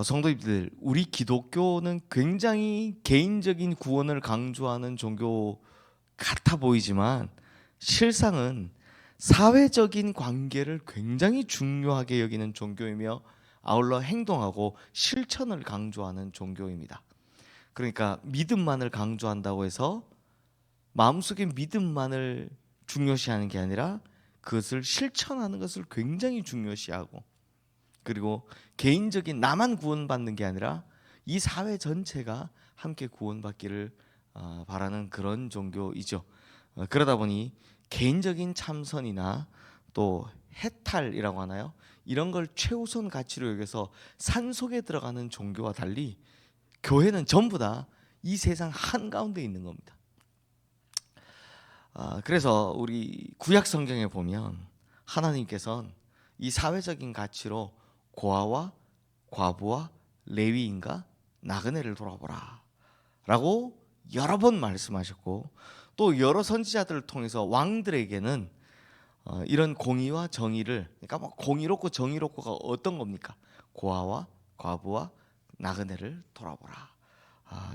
성도님들, 우리 기독교는 굉장히 개인적인 구원을 강조하는 종교 같아 보이지만 실상은 사회적인 관계를 굉장히 중요하게 여기는 종교이며 아울러 행동하고 실천을 강조하는 종교입니다. 그러니까 믿음만을 강조한다고 해서 마음속의 믿음만을 중요시하는 게 아니라 그것을 실천하는 것을 굉장히 중요시하고, 그리고 개인적인 나만 구원받는 게 아니라 이 사회 전체가 함께 구원받기를 바라는 그런 종교이죠. 그러다 보니 개인적인 참선이나 또 해탈이라고 하나요? 이런 걸 최우선 가치로 여겨서 산속에 들어가는 종교와 달리 교회는 전부 다 이 세상 한가운데 있는 겁니다. 그래서 우리 구약 성경에 보면 하나님께서는 이 사회적인 가치로 고아와 과부와 레위인과 나그네를 돌아보라 라고 여러 번 말씀하셨고, 또 여러 선지자들을 통해서 왕들에게는 이런 공의와 정의를, 그러니까 뭐 공의롭고 정의롭고가 어떤 겁니까? 고아와 과부와 나그네를 돌아보라,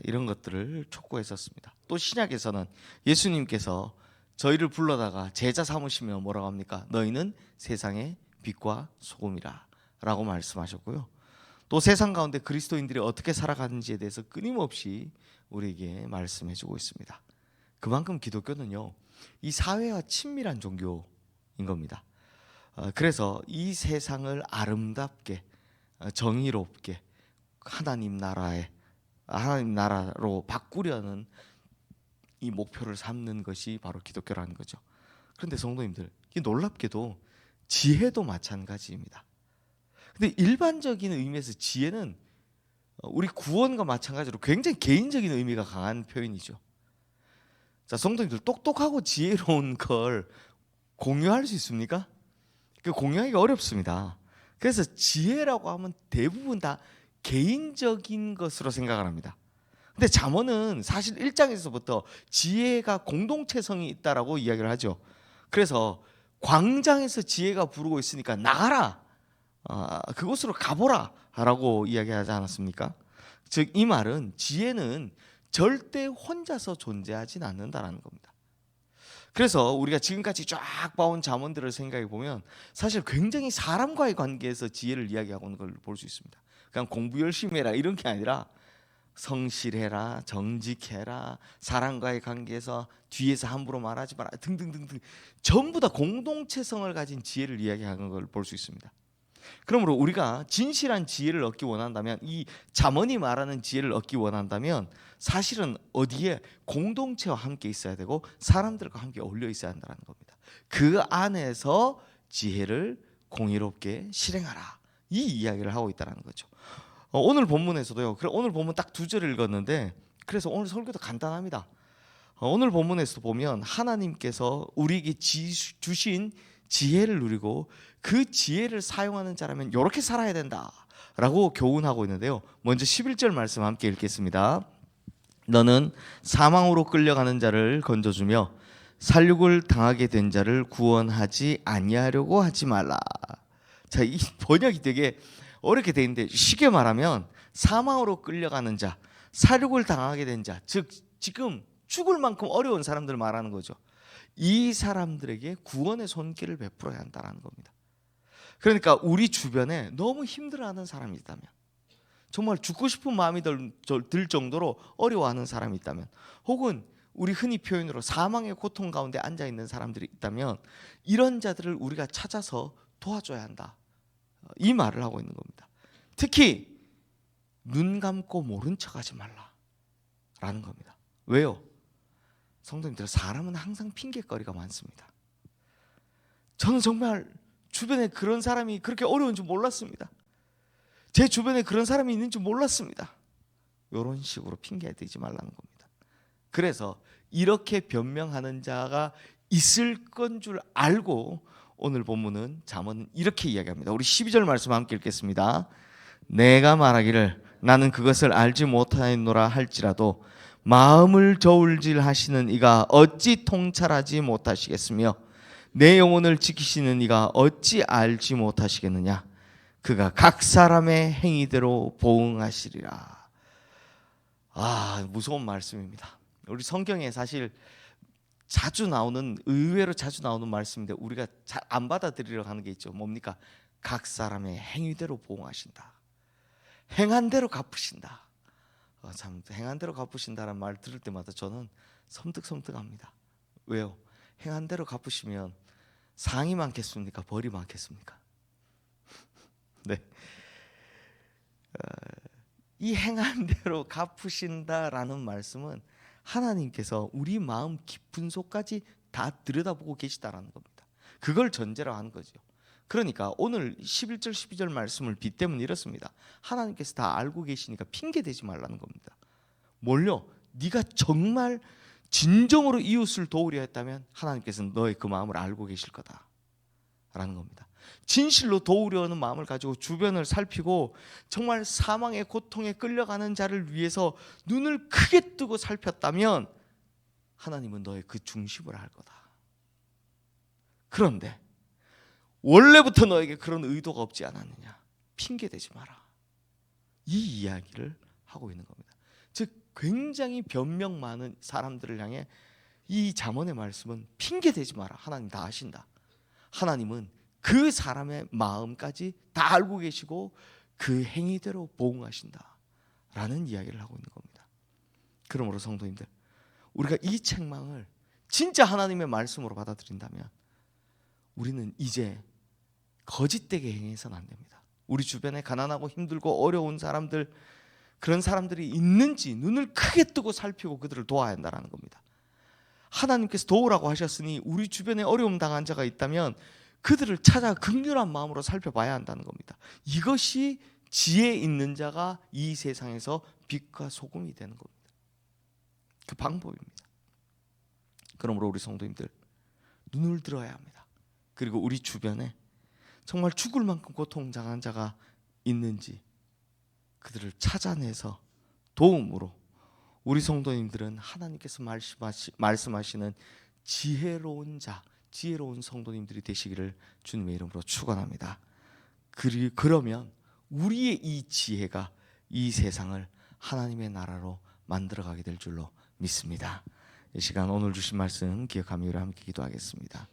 이런 것들을 촉구했었습니다. 또 신약에서는 예수님께서 저희를 불러다가 제자 삼으시며 뭐라고 합니까? 너희는 세상의 빛과 소금이라 라고 말씀하셨고요. 또 세상 가운데 그리스도인들이 어떻게 살아가는지에 대해서 끊임없이 우리에게 말씀해주고 있습니다. 그만큼 기독교는요, 이 사회와 친밀한 종교인 겁니다. 그래서 이 세상을 아름답게 정의롭게 하나님 나라로 바꾸려는 이 목표를 삼는 것이 바로 기독교라는 거죠. 그런데 성도님들, 이 놀랍게도 지혜도 마찬가지입니다. 근데 일반적인 의미에서 지혜는 우리 구원과 마찬가지로 굉장히 개인적인 의미가 강한 표현이죠. 자, 성도님들, 똑똑하고 지혜로운 걸 공유할 수 있습니까? 그 공유하기가 어렵습니다. 그래서 지혜라고 하면 대부분 다 개인적인 것으로 생각을 합니다. 근데 잠언은 사실 1장에서부터 지혜가 공동체성이 있다라고 이야기를 하죠. 그래서 광장에서 지혜가 부르고 있으니까 나가라, 그곳으로 가보라 라고 이야기하지 않았습니까? 즉 이 말은 지혜는 절대 혼자서 존재하진 않는다라는 겁니다. 그래서 우리가 지금까지 쫙 봐온 잠언들을 생각해 보면 사실 굉장히 사람과의 관계에서 지혜를 이야기하고 있는 걸 볼 수 있습니다. 그냥 공부 열심히 해라 이런 게 아니라 성실해라, 정직해라, 사람과의 관계에서 뒤에서 함부로 말하지 마라 등등등등, 전부 다 공동체성을 가진 지혜를 이야기하는 걸 볼 수 있습니다. 그러므로 우리가 진실한 지혜를 얻기 원한다면, 이 잠언이 말하는 지혜를 얻기 원한다면 사실은 어디에 공동체와 함께 있어야 되고 사람들과 함께 어울려 있어야 한다는 겁니다. 그 안에서 지혜를 공의롭게 실행하라, 이 이야기를 하고 있다는 거죠. 오늘 본문에서도요. 오늘 본문 딱 2절을 읽었는데, 그래서 오늘 설교도 간단합니다. 오늘 본문에서 보면 하나님께서 우리에게 주신 지혜를 누리고 그 지혜를 사용하는 자라면 이렇게 살아야 된다라고 교훈하고 있는데요. 먼저 11절 말씀 함께 읽겠습니다. 너는 사망으로 끌려가는 자를 건져주며 살육을 당하게 된 자를 구원하지 아니하려고 하지 말라. 자, 이 번역이 되게 어렵게 돼 있는데, 쉽게 말하면 사망으로 끌려가는 자, 살육을 당하게 된 자, 즉 지금 죽을 만큼 어려운 사람들 말하는 거죠. 이 사람들에게 구원의 손길을 베풀어야 한다는 겁니다. 그러니까 우리 주변에 너무 힘들어하는 사람이 있다면, 정말 죽고 싶은 마음이 들 정도로 어려워하는 사람이 있다면, 혹은 우리 흔히 표현으로 사망의 고통 가운데 앉아있는 사람들이 있다면 이런 자들을 우리가 찾아서 도와줘야 한다, 이 말을 하고 있는 겁니다. 특히 눈 감고 모른 척하지 말라라는 겁니다. 왜요? 성도님들, 사람은 항상 핑계거리가 많습니다. 저는 정말 주변에 그런 사람이 그렇게 어려운 줄 몰랐습니다. 제 주변에 그런 사람이 있는 줄 몰랐습니다. 이런 식으로 핑계대지 말라는 겁니다. 그래서 이렇게 변명하는 자가 있을 건 줄 알고 오늘 본문은 잠언은 이렇게 이야기합니다. 우리 12절 말씀 함께 읽겠습니다. 내가 말하기를 나는 그것을 알지 못하노라 할지라도 마음을 저울질하시는 이가 어찌 통찰하지 못하시겠으며 내 영혼을 지키시는 이가 어찌 알지 못하시겠느냐. 그가 각 사람의 행위대로 보응하시리라. 무서운 말씀입니다. 우리 성경에 사실 자주 나오는, 의외로 자주 나오는 말씀인데 우리가 잘 안 받아들이려고 하는 게 있죠. 뭡니까? 각 사람의 행위대로 보응하신다. 행한 대로 갚으신다. 참, 행한 대로 갚으신다는 말 들을 때마다 저는 섬뜩섬뜩합니다. 왜요? 행한 대로 갚으시면 상이 많겠습니까? 벌이 많겠습니까? 네. 이 행한 대로 갚으신다라는 말씀은 하나님께서 우리 마음 깊은 속까지 다 들여다보고 계시다라는 겁니다. 그걸 전제로 하는 거죠. 그러니까 오늘 11절 12절 말씀을 빗대면 이렇습니다. 하나님께서 다 알고 계시니까 핑계 대지 말라는 겁니다. 뭘요? 네가 정말 진정으로 이웃을 도우려 했다면 하나님께서는 너의 그 마음을 알고 계실 거다라는 겁니다. 진실로 도우려는 마음을 가지고 주변을 살피고 정말 사망의 고통에 끌려가는 자를 위해서 눈을 크게 뜨고 살폈다면 하나님은 너의 그 중심을 알 거다. 그런데 원래부터 너에게 그런 의도가 없지 않았느냐? 핑계대지 마라. 이 이야기를 하고 있는 겁니다. 즉 굉장히 변명 많은 사람들을 향해 이 잠언의 말씀은 핑계대지 마라. 하나님 다 아신다. 하나님은 그 사람의 마음까지 다 알고 계시고 그 행위대로 보응하신다 라는 이야기를 하고 있는 겁니다. 그러므로 성도님들, 우리가 이 책망을 진짜 하나님의 말씀으로 받아들인다면 우리는 이제 거짓되게 행해서는 안 됩니다. 우리 주변에 가난하고 힘들고 어려운 사람들, 그런 사람들이 있는지 눈을 크게 뜨고 살피고 그들을 도와야 한다는 겁니다. 하나님께서 도우라고 하셨으니 우리 주변에 어려움 당한 자가 있다면 그들을 찾아 긍휼한 마음으로 살펴봐야 한다는 겁니다. 이것이 지혜 있는 자가 이 세상에서 빛과 소금이 되는 겁니다. 그 방법입니다. 그러므로 우리 성도님들, 눈을 들어야 합니다. 그리고 우리 주변에 정말 죽을 만큼 고통당한 자가 있는지 그들을 찾아내서 도움으로 우리 성도님들은 하나님께서 말씀하시는 지혜로운 자, 지혜로운 성도님들이 되시기를 주님의 이름으로 축원합니다. 그러면 우리의 이 지혜가 이 세상을 하나님의 나라로 만들어가게 될 줄로 믿습니다. 이 시간 오늘 주신 말씀 기억하며 함께 기도하겠습니다.